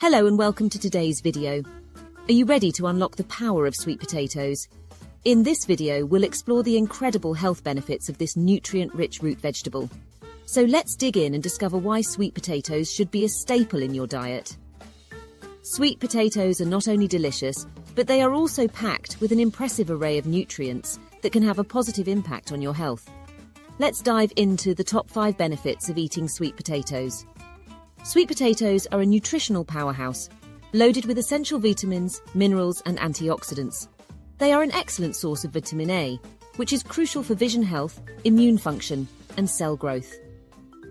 Hello and welcome to today's video. Are you ready to unlock the power of sweet potatoes? In this video, we'll explore the incredible health benefits of this nutrient-rich root vegetable. So let's dig in and discover why sweet potatoes should be a staple in your diet. Sweet potatoes are not only delicious, but they are also packed with an impressive array of nutrients that can have a positive impact on your health. Let's dive into the top 5 benefits of eating sweet potatoes. Sweet potatoes are a nutritional powerhouse, loaded with essential vitamins, minerals, and antioxidants. They are an excellent source of vitamin A, which is crucial for vision health, immune function, and cell growth.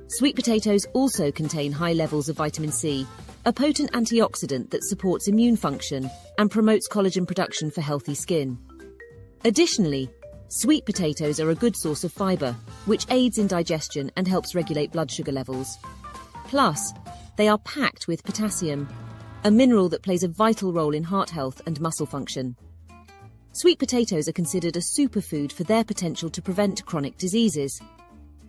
Sweet potatoes also contain high levels of vitamin C, a potent antioxidant that supports immune function and promotes collagen production for healthy skin. Additionally, sweet potatoes are a good source of fiber, which aids in digestion and helps regulate blood sugar levels. Plus, they are packed with potassium, a mineral that plays a vital role in heart health and muscle function. Sweet potatoes are considered a superfood for their potential to prevent chronic diseases.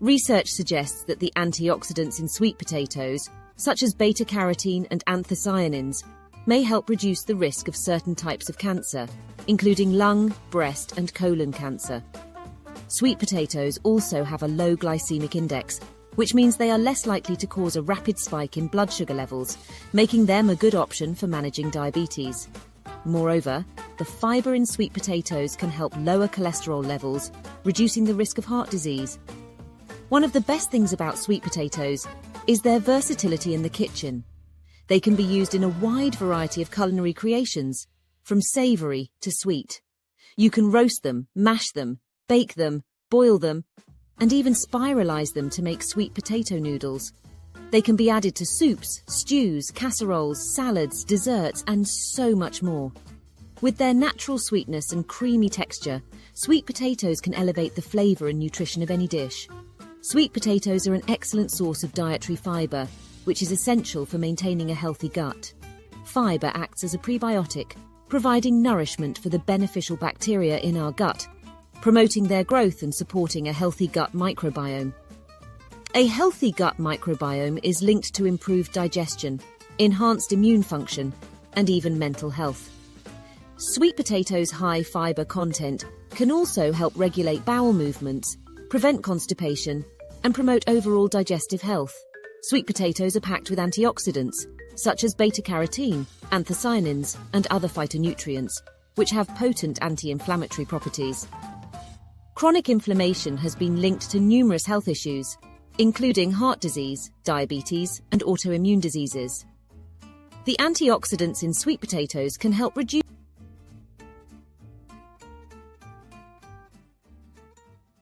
Research suggests that the antioxidants in sweet potatoes, such as beta-carotene and anthocyanins, may help reduce the risk of certain types of cancer, including lung, breast, and colon cancer. Sweet potatoes also have a low glycemic index, which means they are less likely to cause a rapid spike in blood sugar levels, making them a good option for managing diabetes. Moreover, the fiber in sweet potatoes can help lower cholesterol levels, reducing the risk of heart disease. One of the best things about sweet potatoes is their versatility in the kitchen. They can be used in a wide variety of culinary creations, from savory to sweet. You can roast them, mash them, bake them, boil them, and even spiralize them to make sweet potato noodles. They can be added to soups, stews, casseroles, salads, desserts, and so much more. With their natural sweetness and creamy texture, sweet potatoes can elevate the flavor and nutrition of any dish. Sweet potatoes are an excellent source of dietary fiber, which is essential for maintaining a healthy gut. Fiber acts as a prebiotic, providing nourishment for the beneficial bacteria in our gut, promoting their growth and supporting a healthy gut microbiome. A healthy gut microbiome is linked to improved digestion, enhanced immune function, and even mental health. Sweet potatoes' high fiber content can also help regulate bowel movements, prevent constipation, and promote overall digestive health. Sweet potatoes are packed with antioxidants, such as beta-carotene, anthocyanins, and other phytonutrients, which have potent anti-inflammatory properties. Chronic inflammation has been linked to numerous health issues, including heart disease, diabetes, and autoimmune diseases. The antioxidants in sweet potatoes can help reduce